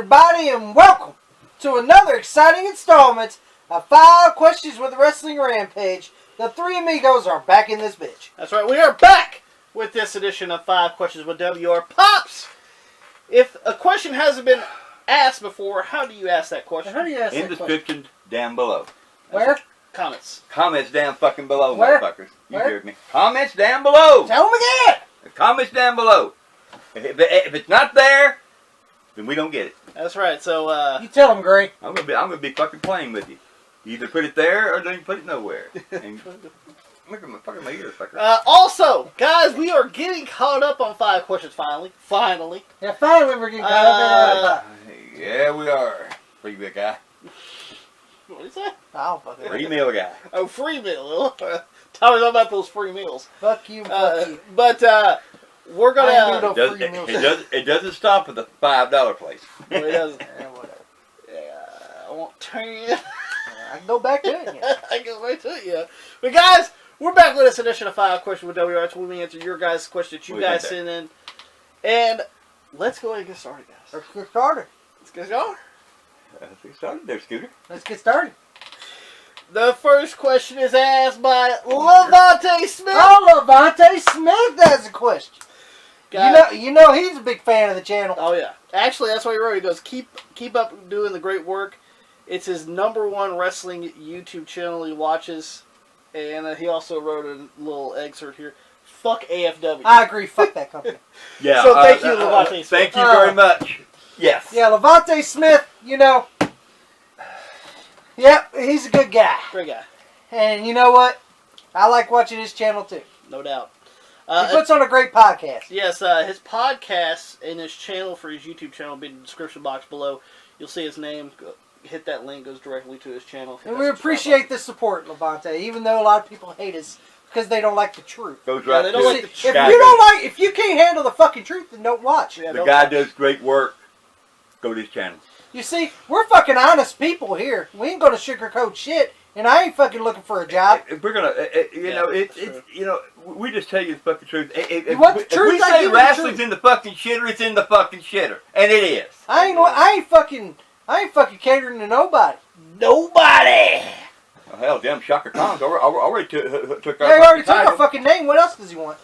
everybody, and welcome to another exciting installment of 5 Questions with the Wrestling Rampage. The three amigos are back in this bitch. That's right, we are back with this edition of 5 Questions with WR. Pops! If a question hasn't been asked before, how do you ask that question? How do you ask in that description question? down below. Where? Comments. Comments down fucking below, Where? motherfuckers. You Where? heard me. Comments down below. Tell them again! Comments down below. If it's not there, then we don't get it. That's right, so, You tell them, Gray. I'm gonna be fucking playing with you. You either put it there or don't put it nowhere. And look at my ears, fucker. Also, guys, we are getting caught up on 5 Questions finally. Yeah, finally we're getting caught up in Yeah, we are. Free meal guy. What is that? Oh, fuck it. Free meal guy. Oh, free meal. Tell me about those free meals. Fuck you, fuck you. But, we're I ain't gonna... do no free meals. It doesn't stop at the $5 place. No, it doesn't. Yeah, whatever. Yeah, I want 10. I can go back to it. Yeah. I can wait to it, yeah. But guys, we're back with this edition of 5 Questions with WR. It's when we answer your guys' questions that you guys sent in. And let's go ahead and get started, guys. Let's get started. Let's get going. Let's get started there, Scooter. Let's get started. The first question is asked by Levante Smith. Oh, Levante Smith has a question. Guys, You know he's a big fan of the channel. oh yeah. Actually, that's what he wrote. He goes, keep up doing the great work. It's his #1 wrestling YouTube channel he watches. And he also wrote a little excerpt here. Fuck AFW. I agree. Fuck that company. Yeah. So thank you, Levante Smith. Thank you very much. Yes. Yeah, Levante Smith, you know. Yep, he's a good guy. Great guy. And you know what? I like watching his channel too. No doubt. He puts on a great podcast. Yes, his podcast and his channel for his YouTube channel will be in the description box below. You'll see his name. Hit that link, goes directly to his channel. And we appreciate the support, Levante, even though a lot of people hate us because they don't like the truth. Goes right they to don't it. like the If you can't handle the fucking truth, then don't watch. Yeah, The guy does great work. Go to his channel. You see, we're fucking honest people here. We ain't gonna sugarcoat shit, and I ain't fucking looking for a job. We're gonna, we just tell you the fucking truth. You want the truth? If we I say give you the wrestling's truth. in the fucking shitter, it's in the fucking shitter, and it is. I ain't fucking catering to nobody. Nobody! Oh, hell, damn, Shaka Khan's already took our He already took our title. fucking name. What else does he want?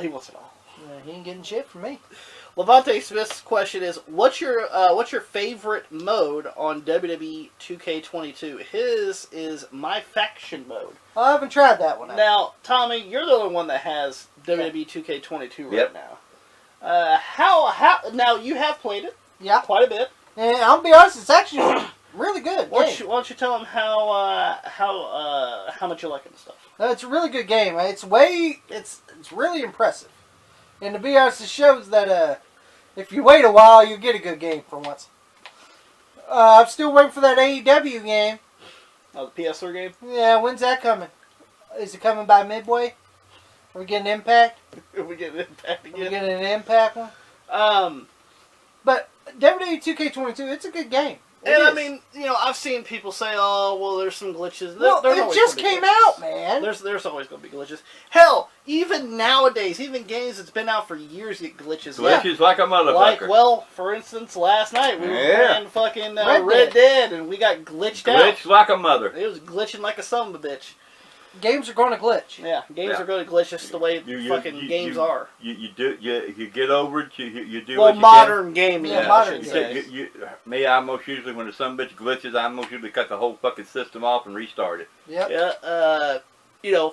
He wants it all. He ain't getting shit from me. Levante Smith's question is, what's your favorite mode on WWE 2K22? His is My Faction mode. I haven't tried that one out. Now, Tommy, you're the only one that has WWE 2K22 right Yep. now. How now you have played it Yeah. quite a bit. And I'll be honest, it's actually really good. Why Game. don't you tell them how much you like it and stuff? It's a really good game. It's really impressive. And to be honest, it shows that if you wait a while, you'll get a good game for once. I'm still waiting for that AEW game. Oh, the PS3 game? Yeah, when's that coming? Is it coming by Midway? Are we getting Impact? we get Impact Are we again. getting an Impact one? But WWE 2K22, it's a good game. It And is. I mean, I've seen people say, "Oh, well, there's some glitches." Well, There's it always just gonna be came glitches. out, man. There's always going to be glitches. Hell, even nowadays, even games that's been out for years get glitches. Glitches like a motherfucker. Like, well, for instance, last night we were playing fucking Red Dead, and we got glitched out. Glitch like a mother. It was glitching like a son of a bitch. Games are going to glitch. Yeah, games are going to glitch just the way games are. You get over it. You do Well, what you modern gaming. Yeah, I modern should gaming. say. I most usually, when the some bitch glitches, I most usually cut the whole fucking system off and restart it. Yep. Yeah,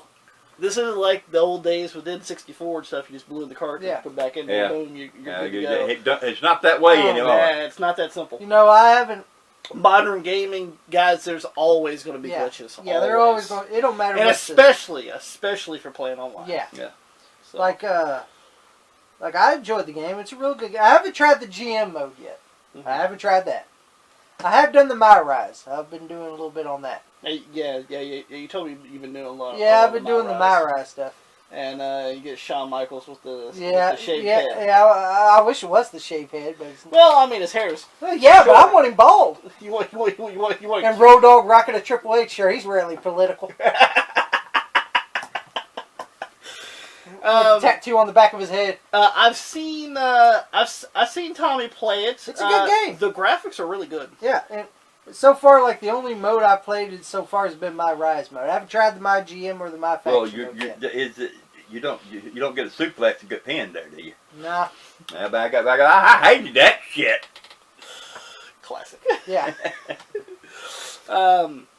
this isn't like the old days with N64 and stuff. You just blew in the cart and put it back in, and boom, you're good to go. It's not that way anymore. Yeah, it's not that simple. I haven't. Modern gaming, guys, there's always going to be glitches. Yeah, they're always going. It don't matter. And especially for playing online. Yeah. So. Like I enjoyed the game. It's a real good game. I haven't tried the GM mode yet. Mm-hmm. I haven't tried that. I have done the My Rise. I've been doing a little bit on that. Yeah. You told me you've been doing a lot. Yeah, I've been doing the My Rise stuff. And you get Shawn Michaels with the shaved head. Yeah, I wish it was the shaved head, but it's not. Well, I mean, his hair is. Well, yeah, but I want him bald. You want. And Road Dogg rocking a Triple H shirt. He's rarely political. With the tattoo on the back of his head. I've seen Tommy play it. It's a good game. The graphics are really good. Yeah, and so far, like the only mode I played so far has been my Rise mode. I haven't tried the My GM or the My Faction mode yet. You don't get a suplex and get pinned there, do you? Nah. I hated that shit. Classic. Yeah.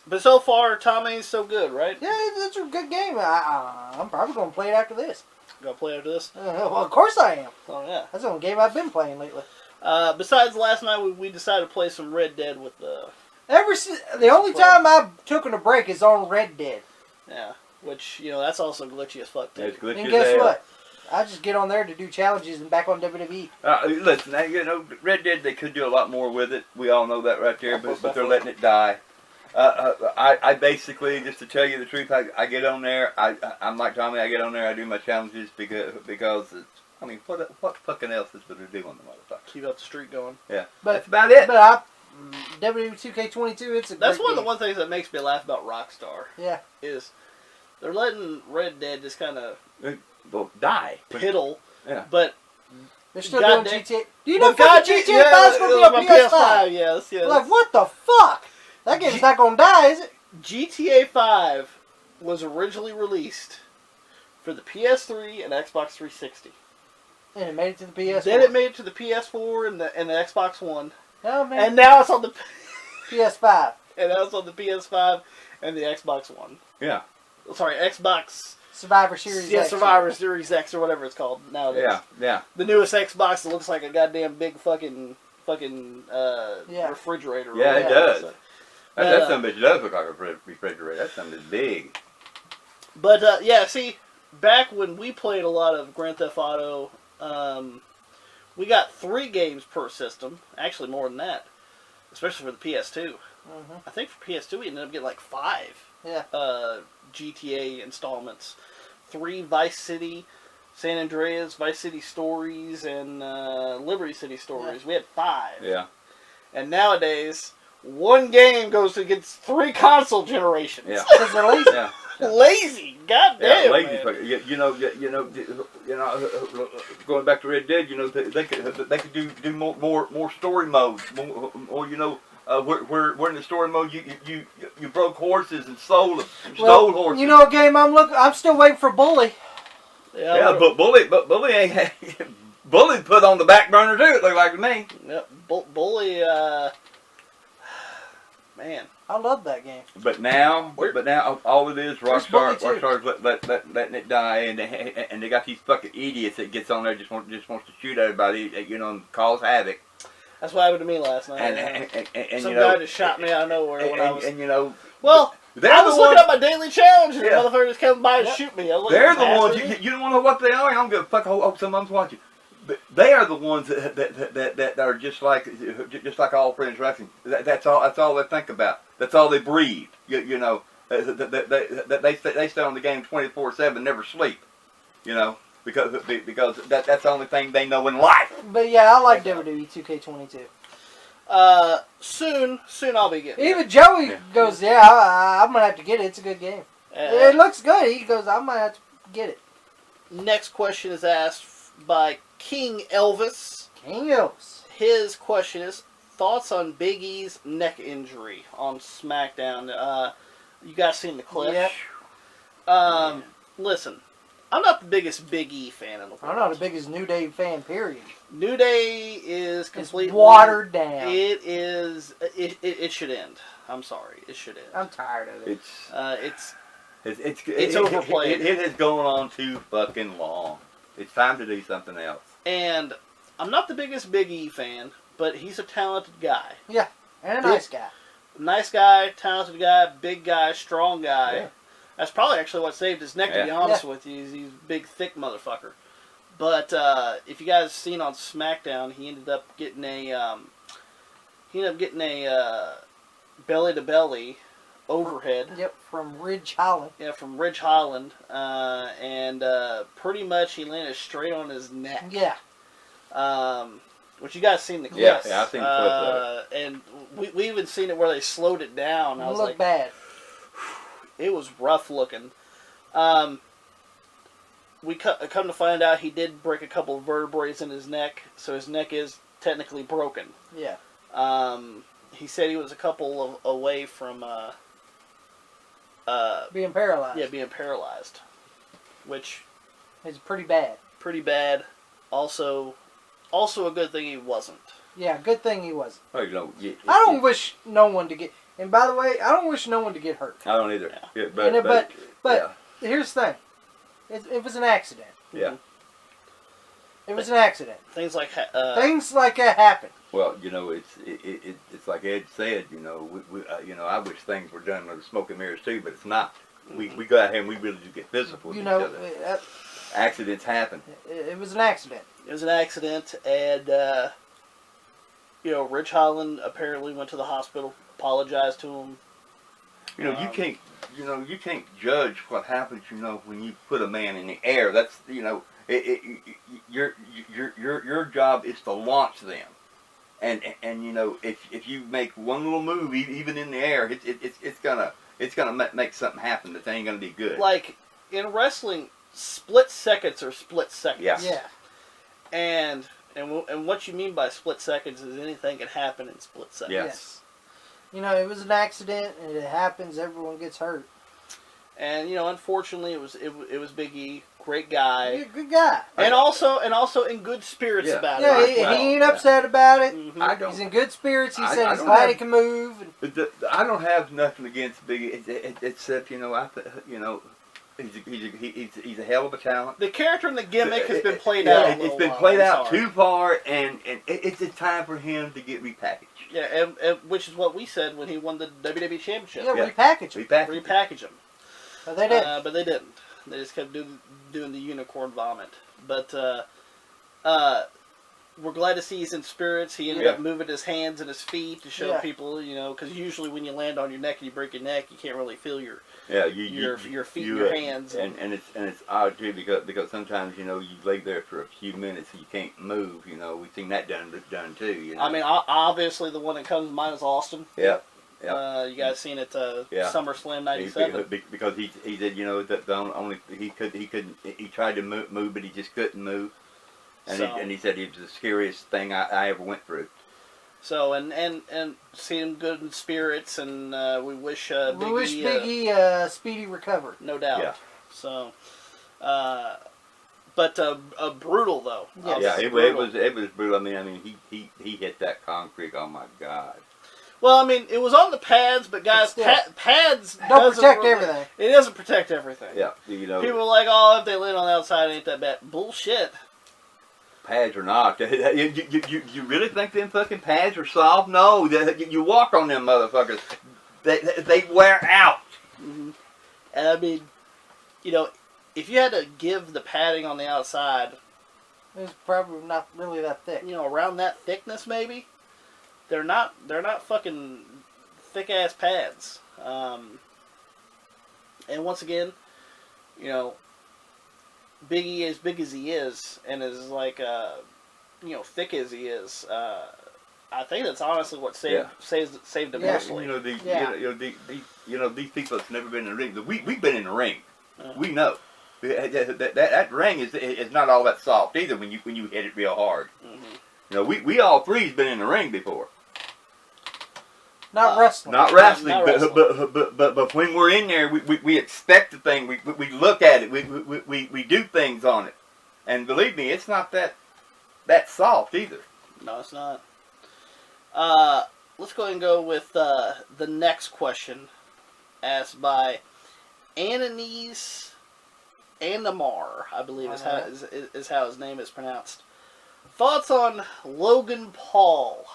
But so far, Tommy's so good, right? Yeah, it's a good game. I'm probably going to play it after this. Gonna play after this? Well, of course I am. Oh, yeah. That's the only game I've been playing lately. Besides last night, we decided to play some Red Dead with the... The only time I've taken a break is on Red Dead. Yeah, which, that's also glitchy as fuck, too. It's glitchy And guess as hell. what? I just get on there to do challenges and back on WWE. Listen, Red Dead, they could do a lot more with it. We all know that right there, but they're letting it die. I basically, just to tell you the truth, I get on there. I'm like Tommy. I get on there. I do my challenges because it's, I mean, what fucking else is there to do on the motherfucker? Keep up the streak going. Yeah, but that's about it. But WWE 2K22, it's a That's great one of the game. one things that makes me laugh about Rockstar. Yeah. Is they're letting Red Dead just kind of Well, die. piddle. Yeah. But They're still God doing damn- GTA. Do you know fucking GTA 5 is going to be on PS5? Yes. Like, what the fuck? That game's not going to die, is it? GTA 5 was originally released for the PS3 and Xbox 360. And it made it to the PS4. Then it made it to the PS4 and the Xbox One. Oh, man. And now it's on the PS5. and now it's on the PS5 and the Xbox One. Yeah. Sorry, Xbox. Survivor Series X. Survivor Series X or whatever it's called nowadays. Yeah. The newest Xbox that looks like a goddamn big fucking refrigerator. Yeah, it does. So, That son of a bitch does look like a refrigerator. That son is big. But see, back when we played a lot of Grand Theft Auto, we got 3 games per system. Actually, more than that, especially for the PS2. Mm-hmm. I think for PS2 we ended up getting like 5. Yeah. GTA installments. 3 Vice City, San Andreas, Vice City Stories, and Liberty City Stories. Yeah. We had 5. Yeah. And nowadays, 1 game goes against 3 console generations. Yeah. Because they're lazy. Yeah. Lazy, goddamn. Yeah, lazy. Man. You know, going back to Red Dead, they could do more story modes, or where in the story mode you broke horses and stole horses. You know what game I'm still waiting for Bully. Yeah, but Bully ain't Bully put on the back burner too. It looked like to me. Yep, Bully. Man, I love that game. But now all it is, Rockstar's letting it die, and they got these fucking idiots that gets on there just wants to shoot everybody, and cause havoc. That's what happened to me last night. And some guy just shot me out of nowhere when I was. Well, I was looking at my daily challenge, and the motherfucker just came by and shoot me. They're the ones you don't know what they are. I don't give a fuck. I hope someone's watching. But they are the ones that are just like all friends wrestling. That's all they think about. That's all they breathe. They stay on the game 24/7, never sleep. Because that's the only thing they know in life. But yeah, I like WWE 2K22. Soon I'll be getting it. Even Joey goes, I'm gonna have to get it. It's a good game. It looks good. He goes, I might have to get it. Next question is asked by King Elvis. King Elvis. His question is, thoughts on Big E's neck injury on SmackDown. You guys seen the clip? Yep. Listen, I'm not the biggest Big E fan in the world. I'm not the biggest New Day fan, period. New Day is completely... It's watered down. It is... It should end. I'm sorry. It should end. I'm tired of it. It's overplayed. It has gone on too fucking long. It's time to do something else. And I'm not the biggest Big E fan, but he's a talented guy. Yeah, and a nice guy. Nice guy, talented guy, big guy, strong guy. Yeah. That's probably actually what saved his neck, to be honest with you. He's a big, thick motherfucker. But if you guys seen on SmackDown, he ended up getting a belly to belly overhead. Yep, from Ridge Holland. Yeah, from Ridge Holland, and pretty much he landed straight on his neck. Yeah. Which you guys seen the clip. Yeah, I've seen the clip of it. And we even seen it where they slowed it down. I was like, bad. it was rough looking. we come to find out he did break a couple of vertebrae in his neck, so his neck is technically broken. Yeah. He said he was a couple away from being paralyzed. Yeah, being paralyzed, which is pretty bad. Pretty bad. Also a good thing he wasn't. Yeah, good thing he wasn't. Oh, you know, I don't wish no one to get. And by the way, I don't wish no one to get hurt. I don't either. Yeah. Yeah, but here's the thing. It was an accident. Yeah. It was an accident. Things like that happen. Well, you know, it's like Ed said. You know, you know, I wish things were done with smoke and mirrors too, but it's not. We go out here and we really do get physical with each other. Accidents happen. It was an accident. It was an accident, and you know, Rich Holland apparently went to the hospital, apologized to him. You know, you can't judge what happens. You know, when you put a man in the air, that's, you know, your job is to launch them, and you know, if you make one little move, even in the air, it's gonna make something happen that ain't gonna be good. Like in wrestling, split seconds are split seconds. Yeah. Yeah. And what you mean by split seconds is anything can happen in split seconds. Yes. You know, it was an accident, and it happens. Everyone gets hurt. And you know, unfortunately, it was Biggie, great guy, He's a good guy, and also in good spirits about yeah, it. he ain't upset about it. Mm-hmm. He's in good spirits. He said he's glad he can move. I don't have nothing against Biggie, except, you know, you know, he's a hell of a talent. The character and the gimmick has been played out. It's been played out too far, and it's time for him to get repackaged. Yeah, and which is what we said when he won the WWE Championship. Yeah, repackage him. Repackage him. But they didn't. But they didn't. They just kept doing the unicorn vomit. But we're glad to see he's in spirits. He ended up moving his hands and his feet to show people, you know, because usually when you land on your neck and you break your neck, you can't really feel your feet and your hands. And it's odd too, because sometimes, you know, you lay there for a few minutes and you can't move. You know, we've seen that done too. You know? I mean, obviously the one that comes to mind is Austin. Yeah. You guys seen it SummerSlam '97? Because he did, you know, that the only he tried to move, but he just couldn't move, and he said it was the scariest thing I ever went through. So and see him good in spirits, and we wish Biggie speedy recovery. No doubt. Yeah. So, but brutal though. Yes. Yeah, it was brutal. I mean he hit that concrete. Oh my God. Well, I mean, it was on the pads, but guys, pads don't protect everything. It doesn't protect everything. Yeah, you know. People are like, oh, if they land on the outside, it ain't that bad. Bullshit. Pads or not, you really think them fucking pads are soft? No, you walk on them motherfuckers. They wear out. Mm-hmm. And I mean, you know, if you had to give the padding on the outside, it's probably not really that thick. You know, around that thickness, maybe. They're not fucking thick ass pads. And once again, you know, Biggie, as big as he is, and as like you know, thick as he is, I think that's honestly what saved him mostly. You know, these people have never been in the ring. We've been in the ring. We know that ring is not all that soft either when you hit it real hard. Mm-hmm. You know, we all three's been in the ring before. Not wrestling. Not wrestling, but when we're in there, we expect the thing. We look at it. We do things on it, and believe me, it's not that soft either. No, it's not. Let's go ahead and go with the next question, asked by Ananias Anamar, I believe is how his name is pronounced. Thoughts on Logan Paul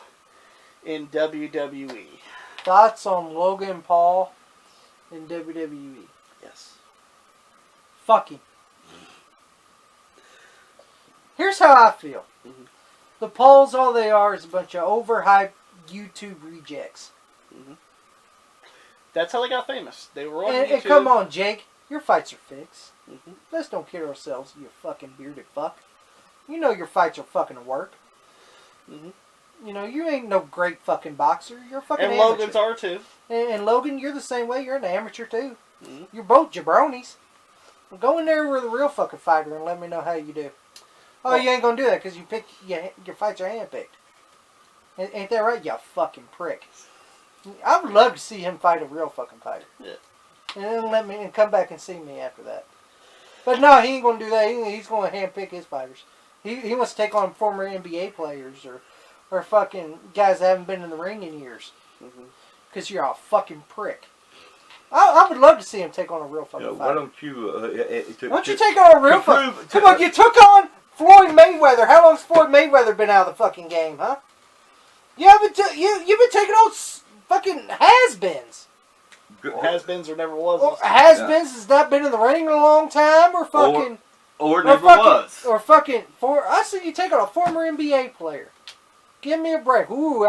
in WWE? Thoughts on Logan Paul in WWE? Yes. Fuck him. Here's how I feel. Mm-hmm. The Pauls, all they are is a bunch of overhyped YouTube rejects. Mm-hmm. That's how they got famous. They were on YouTube. And come on, Jake. Your fights are fixed. Mm-hmm. Let's don't kid ourselves, you fucking bearded fuck. You know your fights are fucking work. Mm-hmm. You know, you ain't no great fucking boxer. You're a fucking amateur. And Logan's are too. And Logan, you're the same way. You're an amateur too. Mm-hmm. You're both jabronis. Go in there with a real fucking fighter and let me know how you do. Oh, you ain't gonna do that because your fights are handpicked. Ain't that right, you fucking prick? I would love to see him fight a real fucking fighter. Yeah. And then come back and see me after that. But no, he ain't gonna do that. He's gonna handpick his fighters. He wants to take on former NBA players or fucking guys that haven't been in the ring in years. Because you're a fucking prick. I would love to see him take on a real fucking fighter. Why don't you... why don't you take on a real fucking... Come on, you took on Floyd Mayweather. How long's Floyd Mayweather been out of the fucking game, huh? You've been taking on fucking has-beens. Has-beens or never was. Or has-beens has not been in the ring in a long time, or fucking... Or never was. Or fucking... I said you take on a former NBA player. Give me a break. Ooh,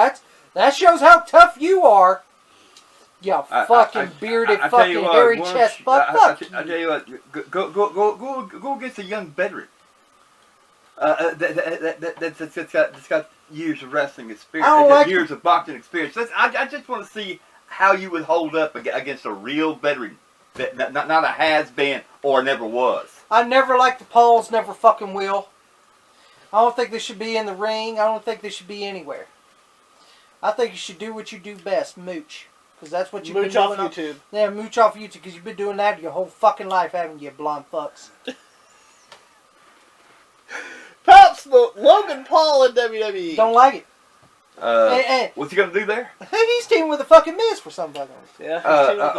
that shows how tough you are. You fucking bearded, fucking hairy chest fuck. I tell you what, go against a young veteran. That's got years of wrestling experience, years of boxing experience. I just want to see how you would hold up against a real veteran, not a has-been or never was. I never liked the Pauls, never fucking will. I don't think they should be in the ring. I don't think they should be anywhere. I think you should do what you do best, mooch. Because that's what you've been doing. Mooch off YouTube. Yeah, mooch off YouTube because you've been doing that your whole fucking life, haven't you, blonde fucks? Pops, Logan Paul in WWE. Don't like it. What's he gonna do there? He's teaming with the fucking Miz for some fucking reason. Yeah.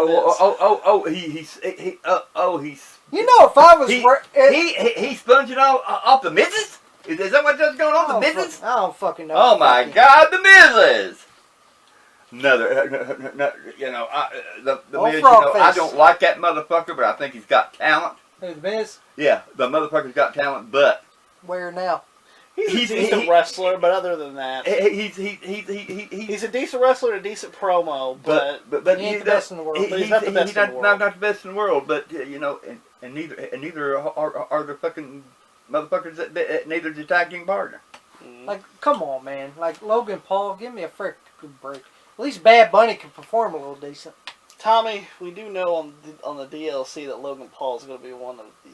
He's. You know, if I was he's sponging off the Miz's? Is that what's going on? The Miz's? I don't fucking know. Oh my God, the Miz's! Another, the Miz. I don't like that motherfucker, but I think he's got talent. Who, the Miz? Yeah, the motherfucker's got talent, but where now? He's a decent wrestler, but other than that, he's a decent wrestler, a decent promo, but he ain't the best in the world. He's not the best in the world. Not the best in the world, but and neither are the fucking motherfuckers that neither's the tag team partner. Like, come on, man. Like Logan Paul, give me a freaking break. At least Bad Bunny can perform a little decent. Tommy, we do know on the DLC that Logan Paul is going to be one of the.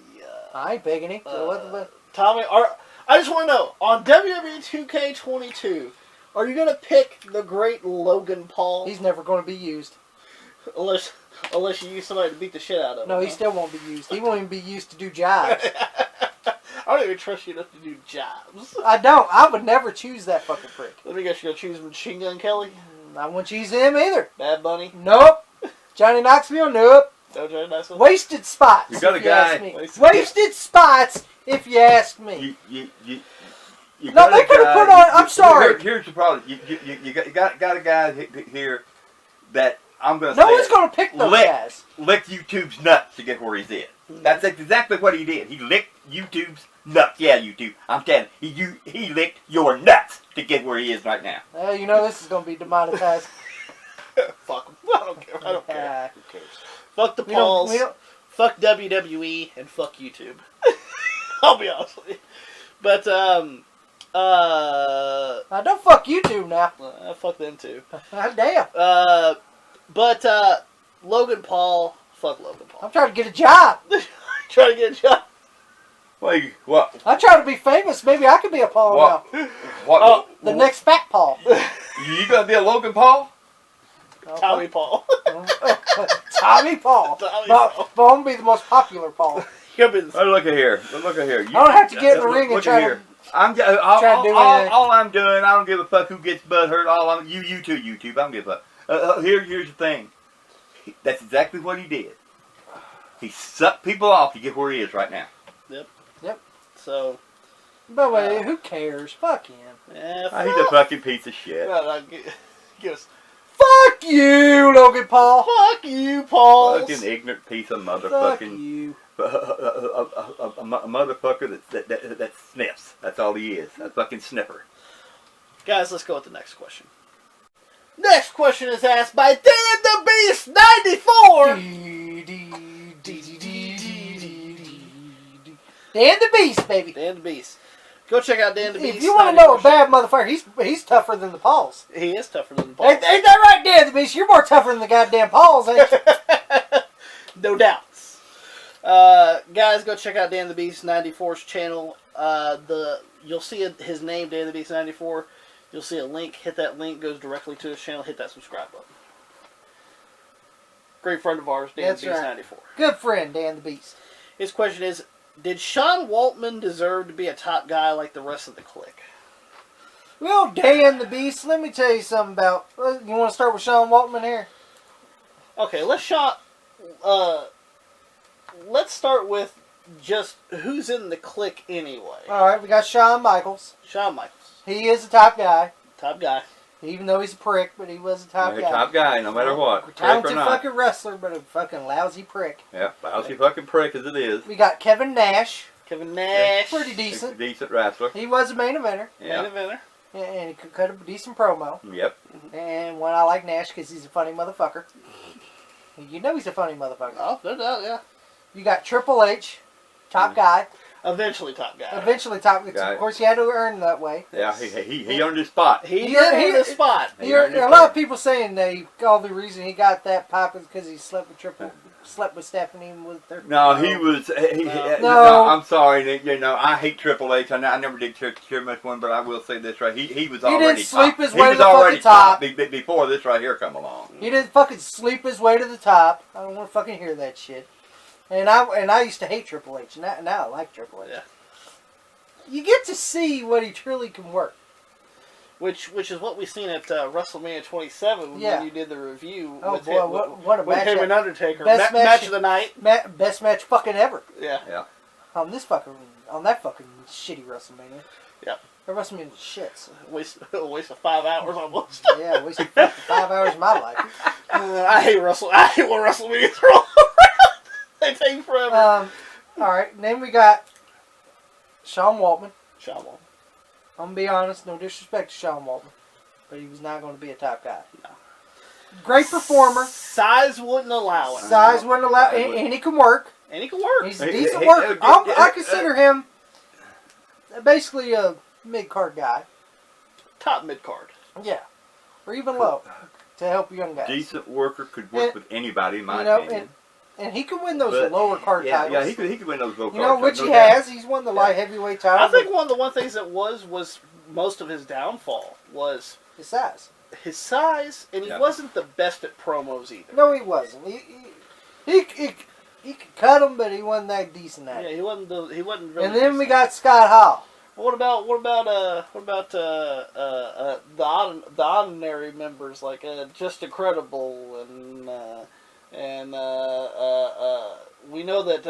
I ain't begging him. Tommy, I just want to know, on WWE 2K22, are you going to pick the great Logan Paul? He's never going to be used. Unless you use somebody to beat the shit out of him. No, he still won't be used. He won't even be used to do jobs. I don't even trust you enough to do jobs. I don't. I would never choose that fucking prick. Let me guess, you're going to choose Machine Gun Kelly? I won't choose him either. Bad Bunny? Nope. Johnny Knoxville? Nope. No Johnny Knoxville? Wasted spots. You got a guy. Wasted spots, if you ask me. You no, they could have put on. I'm sorry. Here's the problem. You got a guy here that I'm going to say. No one's going to pick those guys. Lick YouTube's nuts to get where he's at. That's exactly what he did. He licked YouTube's nuts. Yeah, YouTube. I'm telling you, he licked your nuts to get where he is right now. Well, you know this is going to be demonetized. Fuck him. I don't care. Who cares? Fuck the Pauls. Fuck WWE and fuck YouTube. I'll be honest with you. But don't fuck YouTube now. Fuck them too. Damn. But Logan Paul. Fuck Logan Paul. I'm trying to get a job. Trying to get a job. Wait, what? I'm trying to be famous. Maybe I could be a Paul now. What? The next fat Paul. You gonna be a Logan Paul? Tommy Paul. Tommy Paul. But I'm gonna be the most popular Paul. Look at here. Look at here. I don't have to get in the ring and try to. All I'm doing, I don't give a fuck who gets butt hurt. You too, YouTube. I don't give a fuck. Here's the thing. That's exactly what he did. He sucked people off to get where he is right now. Yep. So. But wait, who cares? Fuck him. Yeah, he's a fucking piece of shit. Fuck you, Logan Paul. Fuck you, Paul. Fucking ignorant piece of motherfucking. Fuck you. A motherfucker that sniffs. That's all he is. A fucking sniffer. Guys, let's go with the next question. Next question is asked by Dan the Beast 94. Dan the Beast, baby. Dan the Beast. Go check out Dan the Beast. If you want to know a bad motherfucker, he's tougher than the Pauls. He is tougher than the Pauls. Ain't that right, Dan the Beast? You're more tougher than the goddamn Pauls, ain't you? No doubts. Guys, go check out Dan the Beast 94's channel. You'll see his name, Dan the Beast 94. You'll see a link. Hit that link, goes directly to his channel. Hit that subscribe button. Great friend of ours, Dan the Beast 94. Good friend, Dan the Beast. His question is, did Sean Waltman deserve to be a top guy like the rest of the clique? Well, Dan the Beast, let me tell you something about... You want to start with Sean Waltman here? Okay, let's start with just who's in the clique anyway. Alright, we got Shawn Michaels. Shawn Michaels. He is a top guy. Top guy. Even though he's a prick, but he was a top guy. Top guy, no matter what. Talented fucking wrestler, but a fucking lousy prick. Yeah, lousy fucking prick as it is. We got Kevin Nash. Kevin Nash. Pretty decent. Decent wrestler. He was a main eventer. Yeah. Main eventer. And he could cut a decent promo. Yep. And one I like Nash because he's a funny motherfucker. You know he's a funny motherfucker. Oh, no doubt, yeah. You got Triple H, top guy. Eventually top guy. Eventually top guy. Of course, he had to earn that way. Yeah, he earned his spot. He earned his spot. A lot of people saying all the reason he got that pop is because he slept with Stephanie with their. No, he was. No. No, I'm sorry. You know, I hate Triple H. I never did care much for him, but I will say this right. He was already. He didn't sleep top. his way to the fucking top before this right here come along. He didn't fucking sleep his way to the top. I don't want to fucking hear that shit. And I used to hate Triple H. Now I like Triple H. Yeah. You get to see what he truly can work. Which is what we seen at WrestleMania 27 when you did the review. Oh with boy, what a match! With him and Undertaker. Best match of the night. Best match fucking ever. Yeah. On that fucking shitty WrestleMania. Yeah. That WrestleMania was shit. So. A waste of 5 hours almost. Yeah, wasted 5 hours of my life. I hate when WrestleMania's roll around. They take forever. All right, and then we got Sean Waltman. I'm going to be honest, no disrespect to Sean Waltman, but he was not going to be a top guy. No. Great performer. Size wouldn't allow it. Size wouldn't allow it, and he can work. And he can work. He's a decent worker. I consider him basically a mid-card guy. Top mid-card. Yeah. Or even low to help young guys. Decent worker, could work with anybody, in my opinion. And he can win those lower card titles. Yeah, he could win those lower card titles. Which he has. He's won the light heavyweight title. I think one things that was most of his downfall was his size. His size, and he wasn't the best at promos either. No, he wasn't. He could cut them, but he wasn't that decent at it. Yeah, he wasn't really. And then we got Scott Hall. What about the ordinary members like Just Incredible and we know that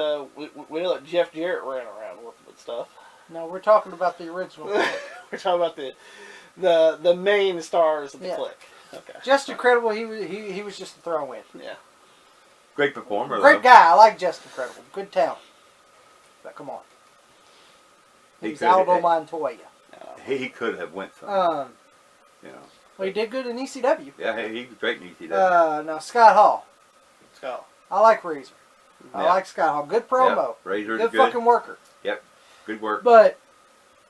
we know that Jeff Jarrett ran around with stuff. No, we're talking about the original. We're talking about the main stars of the clique. Okay. Just Incredible. He was just a throw-in. Yeah. Great performer. Great guy. I like Just Incredible. Good talent. But come on. He's Aldo Montoya. He could have went some. Well, he did good in ECW. Yeah, he was great in ECW. Now Scott Hall. Scott. I like Razor. I like Scott Hall. Good promo. Yep. Razor's good fucking worker. Yep. Good work. But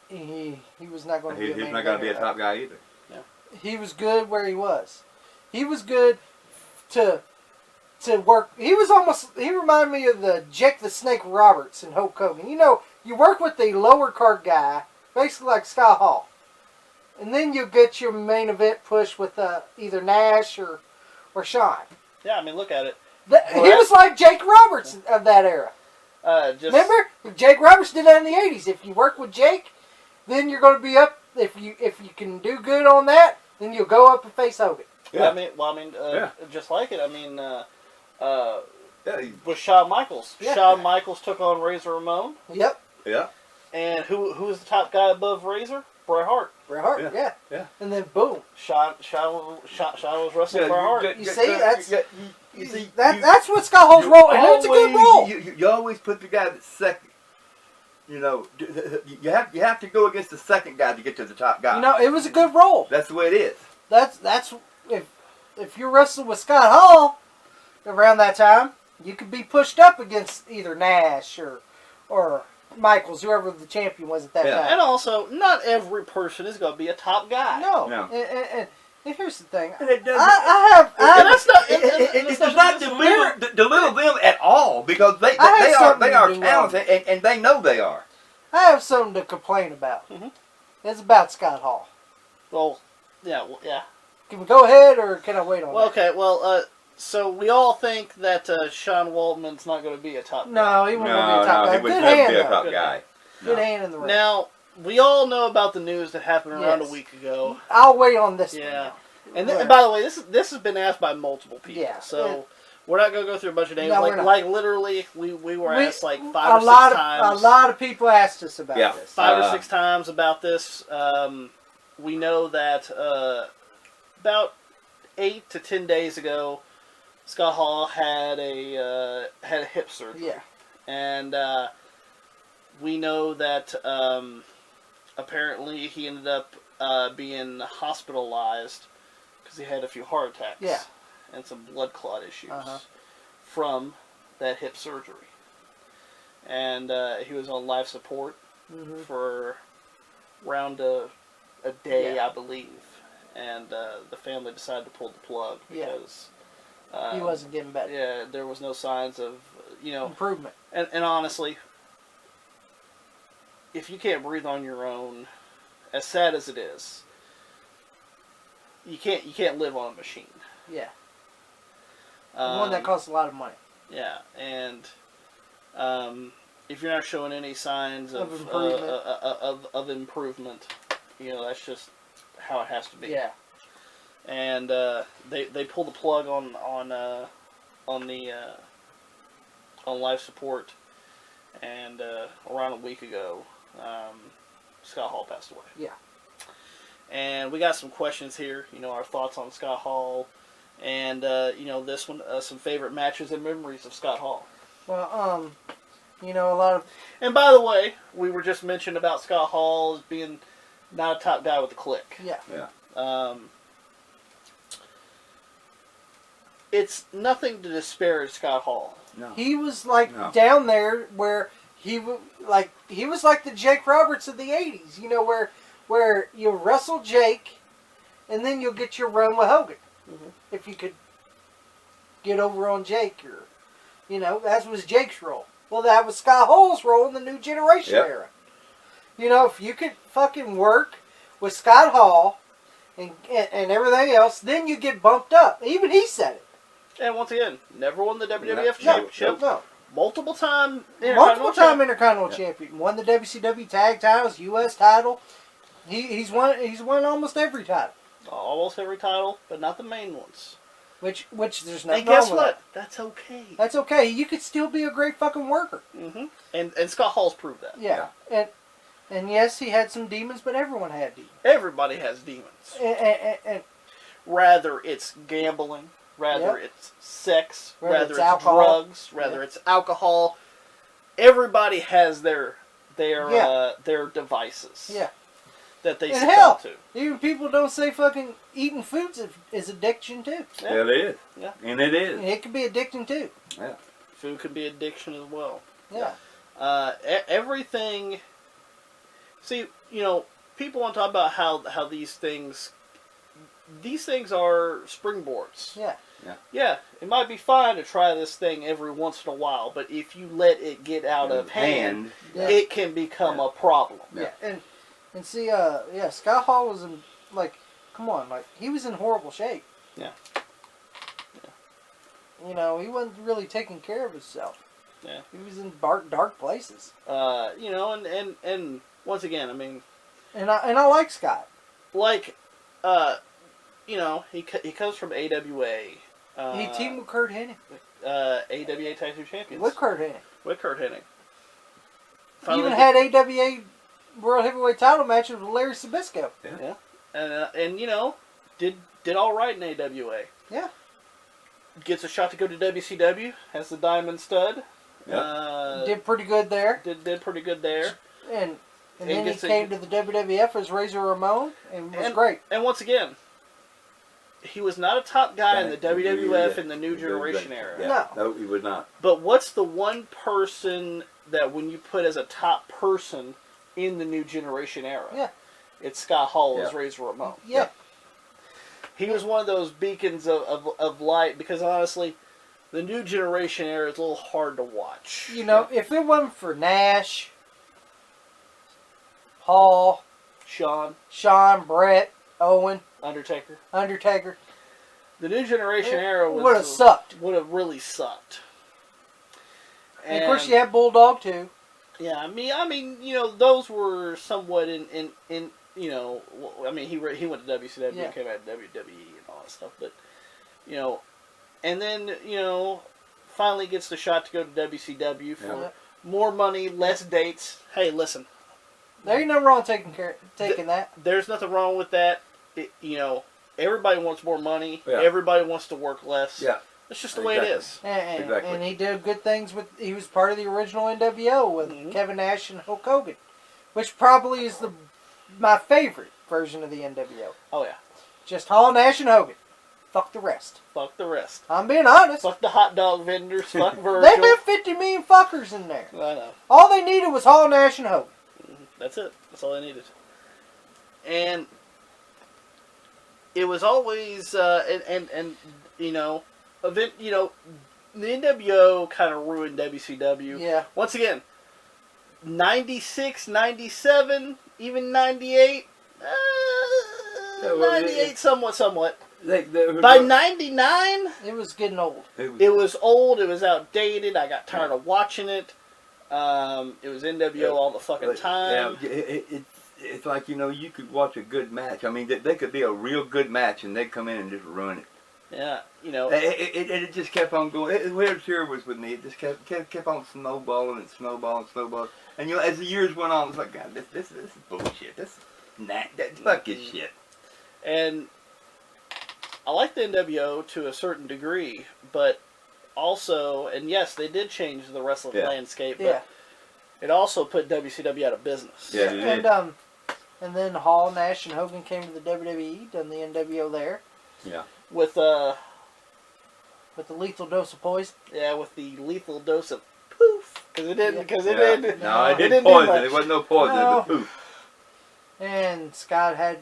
he was not going to be. He's not going to be a top guy either. Yeah. He was good where he was. He was good to work. He reminded me of the Jake the Snake Roberts and Hulk Hogan. You know, you work with the lower card guy, basically like Scott Hall. And then you get your main event push with either Nash or Shawn. Yeah, I mean, look at it. He was like Jake Roberts of that era. Remember? Jake Roberts did that in the 80s. If you work with Jake, then you're going to be up. If you can do good on that, then you'll go up and face Hogan. Yeah. Just like it. I mean, with Shawn Michaels. Yeah. Shawn Michaels took on Razor Ramon. Yep. Yeah. And who was the top guy above Razor? Bret Hart. Bret Hart, yeah. And then boom. Shawn was wrestling Bret Hart. You see, that's what Scott Hall's role, and it's a good role. You always put the guy that's second. You know, you have to go against the second guy to get to the top guy. You know, it was a good role. That's the way it is. That's if you're wrestling with Scott Hall around that time, you could be pushed up against either Nash or Michaels, whoever the champion was at that time. And also, not every person is going to be a top guy. No. And here's the thing. And it doesn't. It's It does not belittle them at all because they are talented and they know they are. I have something to complain about. Mm-hmm. It's about Scott Hall. Well, yeah. Can we go ahead or can I wait on that? Okay, so we all think that Sean Waltman's not going to be a top guy. No, he wouldn't be a top guy. He would Good never hand, be a though. top Good guy. Good hand in the ring. Now, we all know about the news that happened around a week ago. I'll wait on this Yeah. one. And by the way, this has been asked by multiple people. Yeah. So we're not going to go through a bunch of names. No, like literally, we were asked like 5 or 6 times. A lot of people asked us about this. 5 or 6 times about this. We know that about 8 to 10 days ago, Scott Hall had a hip surgery. Yeah. And we know that apparently he ended up being hospitalized because he had a few heart attacks. Yeah. And some blood clot issues Uh-huh. from that hip surgery. And he was on life support for around a day, I believe. And the family decided to pull the plug because he wasn't getting better. Yeah, there was no signs of improvement. And honestly, if you can't breathe on your own, as sad as it is, you can't live on a machine. Yeah. One that costs a lot of money. Yeah, and if you're not showing any signs of improvement, that's just how it has to be. Yeah. And they pulled the plug on life support, and around a week ago, Scott Hall passed away. Yeah. And we got some questions here. Our thoughts on Scott Hall. And, this one, some favorite matches and memories of Scott Hall. Well, a lot of... And by the way, we were just mentioned about Scott Hall as being not a top guy with a click. Yeah. Yeah. It's nothing to disparage Scott Hall. No. He was down there where he was like the Jake Roberts of the 80s, where you wrestle Jake and then you'll get your run with Hogan. If you could get over on Jake, or that was Jake's role. Well, that was Scott Hall's role in the New Generation era. If you could fucking work with Scott Hall and everything else, then you get bumped up. Even he said it. And once again, never won the WWF Championship. No. Multiple time Intercontinental Champion. Won the WCW Tag Titles, U.S. title. He's won almost every title. Almost every title, but not the main ones. Which there's nothing wrong with. And guess what? That. That's okay. That's okay. You could still be a great fucking worker. And Scott Hall's proved that. Yeah. And yes, he had some demons, but everyone had demons. Everybody has demons. And rather it's gambling, rather it's sex, rather it's alcohol. drugs, rather it's alcohol. Everybody has their devices. Yeah. That they and succumb hell, to. Even people don't say fucking eating foods is addiction too. Yeah, it is. Yeah. And it is. And it can be addicting too. Yeah. Food can be addiction as well. Yeah. Everything. See, people want to talk about how these things are springboards. Yeah. Yeah, it might be fine to try this thing every once in a while, but if you let it get out of hand, it can become a problem. Yeah. And see, Scott Hall was in, come on, he was in horrible shape. Yeah. He wasn't really taking care of himself. Yeah. He was in dark places. And once again, I mean... And I like Scott. He comes from AWA. He teamed with Kurt Hennig. AWA Tag Team Champions. With Kurt Hennig. He even had AWA World Heavyweight title matches with Larry Sabisco. Yeah. And did all right in AWA. Yeah. Gets a shot to go to WCW. Has the Diamond Stud. Yep. Did pretty good there. Did pretty good there. And then he came to the WWF as Razor Ramon and was great. And once again, he was not a top guy in the WWF in the New Generation era. Yeah. No, he was not. But what's the one person that when you put as a top person in the New Generation era? Yeah. It's Scott Hall as Razor Ramon. Yeah. He was one of those beacons of light, because honestly, the new generation era is a little hard to watch. You know, if it wasn't for Nash, Hall, Shawn, Brett, Owen, Undertaker. The new generation era would have sucked. Would have really sucked. And of course, you had Bulldog too. Yeah, I mean, you know, those were somewhat in you know, I mean, he went to WCW and came out to WWE and all that stuff, but you know, and then you know, finally gets the shot to go to WCW for more money, less dates. Hey, listen, there ain't nothing wrong taking that. There's nothing wrong with that. You know, everybody wants more money. Yeah. Everybody wants to work less. Yeah. That's just the way it is. And he did good things with. He was part of the original NWO with Kevin Nash and Hulk Hogan, which probably is my favorite version of the NWO. Oh yeah. Just Hall, Nash, and Hogan. Fuck the rest. Fuck the rest. I'm being honest. Fuck the hot dog vendors. Fuck Virgil. They've been 50 million fuckers in there. I know. All they needed was Hall, Nash, and Hogan. That's it. That's all they needed. And it was always and you know, you know, the NWO kind of ruined WCW. Yeah. Once again, 96, 97, even 98. 98 somewhat. By 99, it was getting old. It was old. It was outdated. I got tired of watching it. It was NWO all the fucking time. Yeah, it's like, you know, you could watch a good match. I mean, they could be a real good match, and they'd come in and just ruin it. Yeah, you know. It just kept on going. Where here was with me, it just kept on snowballing and snowballing. And you know, as the years went on, it was like, God, this is bullshit. Fuck this shit. And I like the NWO to a certain degree, but also, and yes, they did change the wrestling landscape, but it also put WCW out of business. Yeah, it did. And then Hall, Nash, and Hogan came to the WWE, done the NWO there. Yeah. With the lethal dose of poison. Yeah, with the lethal dose of poof. Because it didn't. No, it didn't poison. It wasn't no poison. No. It was poof. And Scott had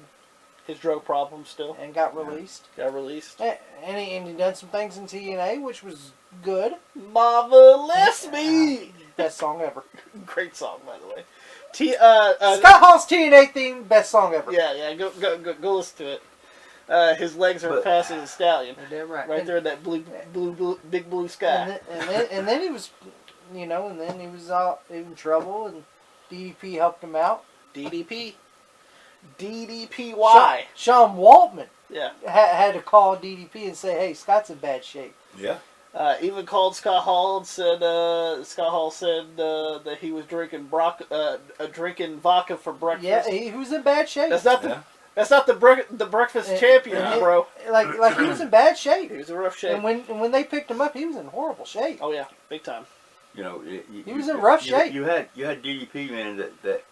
his drug problem still. And got released. And he done some things in TNA, which was good. Marvelous Me! Best song ever. Great song, by the way. Scott Hall's TNA theme, best song ever. Yeah, go listen to it. His legs are fast as a stallion. Damn right. Right there in that big blue sky. And then he was, you know, and then he was out in trouble, and DDP helped him out. DDPY. Sean Waltman. Yeah. Had to call DDP and say, "Hey, Scott's in bad shape." Yeah. Even called Scott Hall and said that he was drinking vodka for breakfast. Yeah, he was in bad shape. That's not the breakfast champion, bro. Like he was in bad shape. He was in rough shape. And when they picked him up, he was in horrible shape. Oh yeah, big time. You know, he was in rough shape. You had DDP, man, that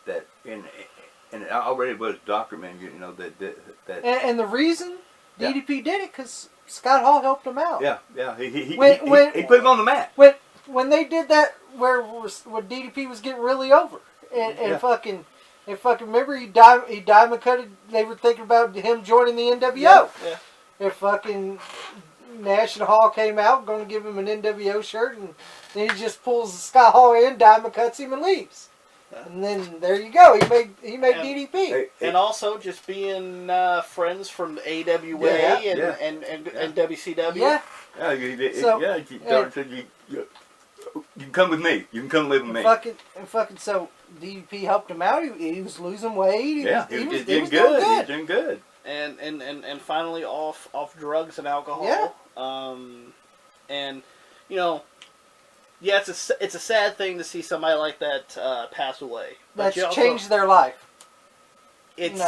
and it already was doctor, man. You know that. And the reason DDP did it because Scott Hall helped him out. Yeah. He put him on the mat. When they did that, where DDP was getting really over, and fucking remember he diamond cutted. They were thinking about him joining the NWO. Yeah. If fucking Nash and Hall came out, going to give him an NWO shirt, and then he just pulls Scott Hall in, diamond cuts him, and leaves. And then there you go. He made DDP. And also just being friends from AWA and WCW. Yeah. You can come with me. You can come live with me. So DDP helped him out. He was losing weight. He was doing good. He was doing good. And finally off drugs and alcohol. Yeah. And you know. Yeah, it's a sad thing to see somebody like that pass away. But that's changed their life. And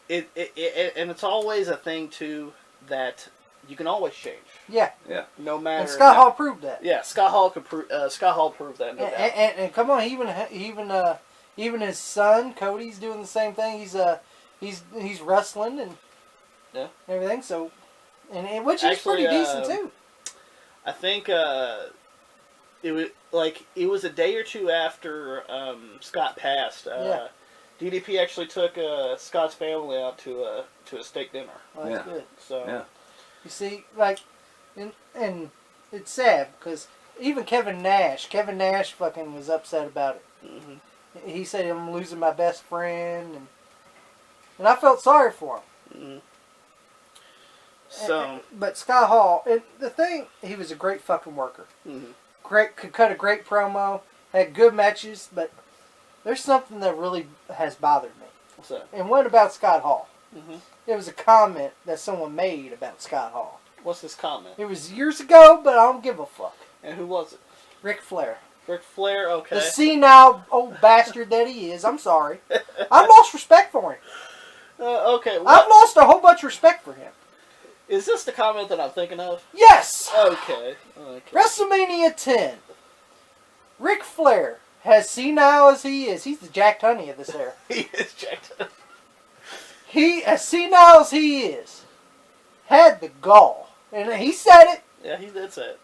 it's always a thing too that you can always change. Yeah. No matter. And Scott Hall proved that. Yeah, Scott Hall proved that. No doubt. And come on, even his son Cody's doing the same thing. He's wrestling and everything. So, and which is pretty decent too. I think. It was a day or two after Scott passed. DDP actually took Scott's family out to a steak dinner. Well, that's good. So Yeah. You see, like, and it's sad because even Kevin Nash fucking was upset about it. Mm-hmm. He said, I'm losing my best friend, and I felt sorry for him. Mm-hmm. So, but Scott Hall, the thing, he was a great fucking worker. mm-hmm. Could cut a great promo, had good matches, but there's something that really has bothered me. What's that? And what about Scott Hall? Mm-hmm. It was a comment that someone made about Scott Hall. What's this comment? It was years ago, but I don't give a fuck. And who was it? Ric Flair. Ric Flair, okay. The senile old bastard that he is. I'm sorry. I've lost respect for him. Okay. I've lost a whole bunch of respect for him. Is this the comment that I'm thinking of? Yes! Okay. WrestleMania 10. Ric Flair, as senile as he is, he's the Jack Tunney of this era. He is jacked up. He, as senile as he is, had the gall, and he said it, Yeah, he did say it.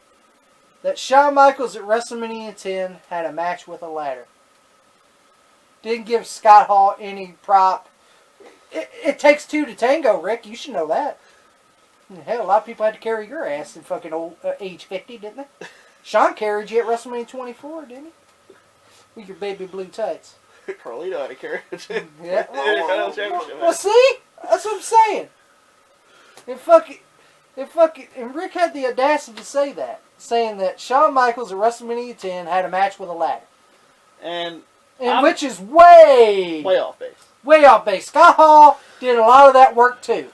that Shawn Michaels at WrestleMania 10 had a match with a ladder. Didn't give Scott Hall any prop. It takes two to tango, Rick. You should know that. Hell, a lot of people had to carry your ass in fucking old age 50, didn't they? Shawn carried you at WrestleMania 24, didn't he? With your baby blue tights. Carlito had to carry it. Yeah. Championship Well, see? That's what I'm saying. And Rick had the audacity to say that. Saying that Shawn Michaels at WrestleMania 10 had a match with a ladder. And which is way off base. Way off base. Scott Hall did a lot of that work too.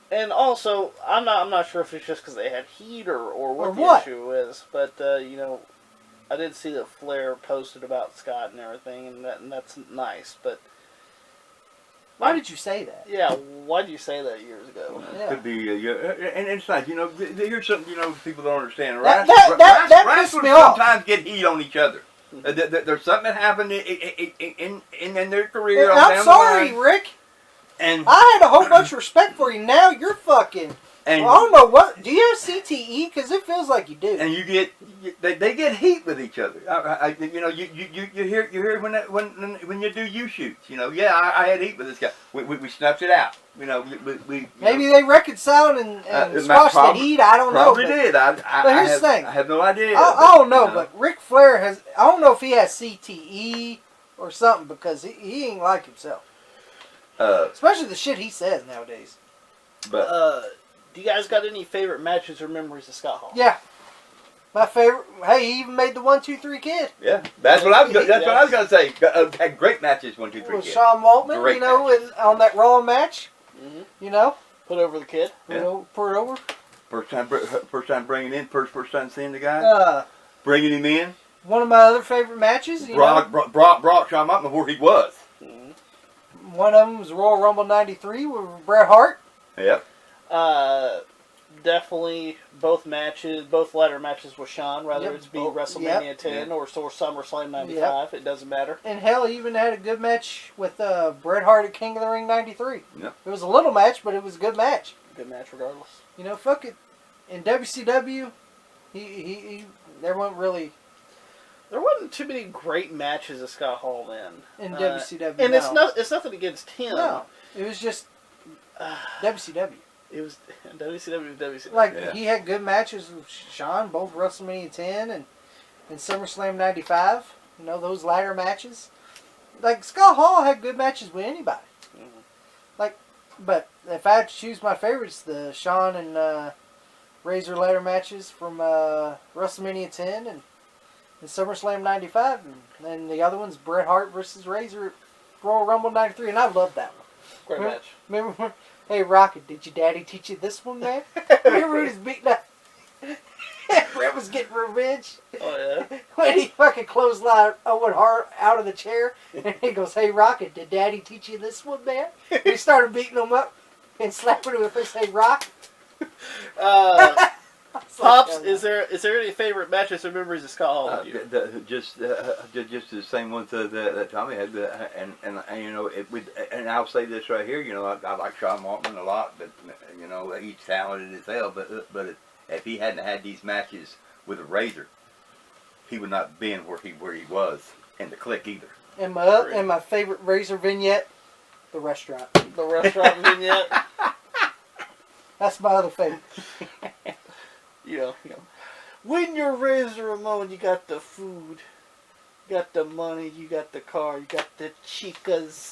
And also, I'm not sure if it's just because they had heat or what the issue is, but I did see that Flair posted about Scott and everything, and that's nice. But why did you say that? Yeah, why did you say that years ago? Yeah. Could be, and it's like, here's something people don't understand. That pissed me off. Sometimes get heat on each other. There's something that happened in their career. I'm sorry, Rick. And I had a whole bunch of respect for you. Now you're fucking. And I don't know what. Do you have CTE? Because it feels like you do. And they get heat with each other. You hear when you do U shoots. I had heat with this guy. We snuffed it out. Maybe they reconciled and squashed the heat. I don't know. Probably did. But here's the thing. I have no idea. I don't know, but Ric Flair has. I don't know if he has CTE or something because he ain't like himself. Especially the shit he says nowadays. But do you guys got any favorite matches or memories of Scott Hall? Yeah, my favorite. Hey, he even made the 1-2-3 Kid. Yeah, that's what I was gonna say. Had great matches 1-2-3 Kid. With Sean Waltman, Great on that Raw match. Mm-hmm. Put over the kid. Put it over. First time bringing in. First time seeing the guy. Bringing him in. One of my other favorite matches. Brought Shawn Michaels where he was. Mm-hmm. One of them was Royal Rumble '93 with Bret Hart. Yep. Definitely both ladder matches with Shawn, whether it's WrestleMania 10 or SummerSlam 95, it doesn't matter. And hell, he even had a good match with Bret Hart at King of the Ring '93. Yep. It was a little match, but it was a good match. Good match regardless. Fuck it. In WCW, there wasn't too many great matches of Scott Hall then. In WCW. And it's nothing against him. No. It was just WCW. It was WCW. Like, he had good matches with Shawn, both WrestleMania 10 and SummerSlam 95. Those ladder matches. Like, Scott Hall had good matches with anybody. Mm-hmm. But if I had to choose my favorites, the Shawn and Razor ladder matches from WrestleMania 10 and SummerSlam 95. And then the other one's Bret Hart versus Razor at Royal Rumble 93. And I loved that one. Great match. Remember, hey, Rocket, did your daddy teach you this one, man? Remember when he was beating up? Bret was getting revenge. Oh, yeah? When he fucking clotheslined Owen Hart out of the chair. And he goes, hey, Rocket, did daddy teach you this one, man? And he started beating him up and slapping him in the face, hey, Rock. Pops, is there any favorite matches or memories of Scott Hall with you? Just the same ones that Tommy had, and I'll say this right here. I like Shawn Waltman a lot, but he's talented as hell. But if he hadn't had these matches with a Razor, he would not have been where he was in the Click either. And my favorite Razor vignette, the restaurant. The restaurant vignette. That's my other favorite. You know. When you're Razor Ramon, you got the food, you got the money, you got the car, you got the chicas.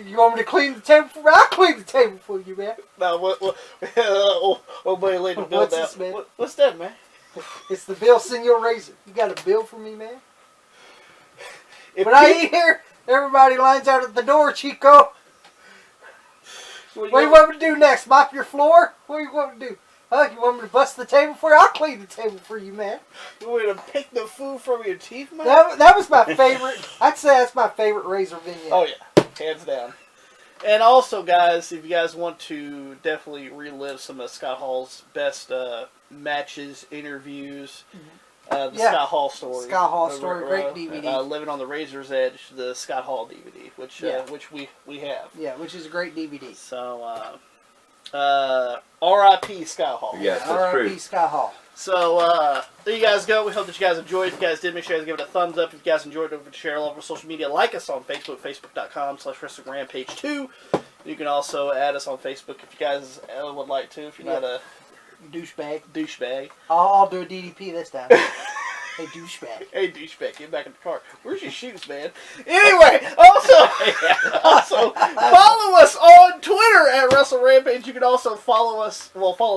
You want me to clean the table for me? I'll clean the table for you, man. Now, what buddy laid the bill What's down. this, man? What's that, man? It's the bill, Senor Razor. You got a bill for me, man? If When I eat here, everybody lines out at the door, Chico. What do you want me to do next? Mop your floor? What do you want me to do? Huh? You want me to bust the table for you? I'll clean the table for you, man. You want me to pick the food from your teeth, man? That was my favorite. I'd say that's my favorite Razor vignette. Oh, yeah. Hands down. And also, guys, if you guys want to definitely relive some of Scott Hall's best matches, interviews, the Scott Hall story. Scott Hall story, great DVD. Living on the Razor's Edge, the Scott Hall DVD, which we have. Yeah, which is a great DVD. So, R.I.P. Scott Hall. Yes, that's R.I.P. true. Scott Hall. So, there you guys go. We hope that you guys enjoyed. If you guys did, make sure you guys give it a thumbs up. If you guys enjoyed, don't forget to share all over social media. Like us on Facebook, facebook.com/WrestlingRampage2. You can also add us on Facebook if you guys would like to, if you're not a douchebag. I'll do a DDP this time. Hey, douchebag. Hey, douchebag, get back in the car. Where's your shoes, man? Anyway, also follow us on Twitter at Wrestle Rampage. You can also follow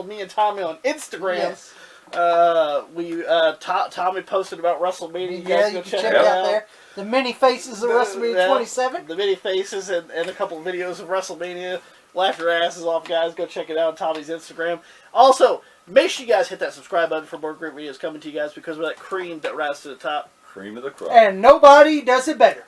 me and Tommy on Instagram. Yes. Tommy posted about WrestleMania. You guys go check it out there. The many faces of WrestleMania 27. The many faces and a couple of videos of WrestleMania. Laugh your asses off, guys. Go check it out on Tommy's Instagram. Also, make sure you guys hit that subscribe button for more great videos coming to you guys because we're that cream that rises to the top. Cream of the crop. And nobody does it better.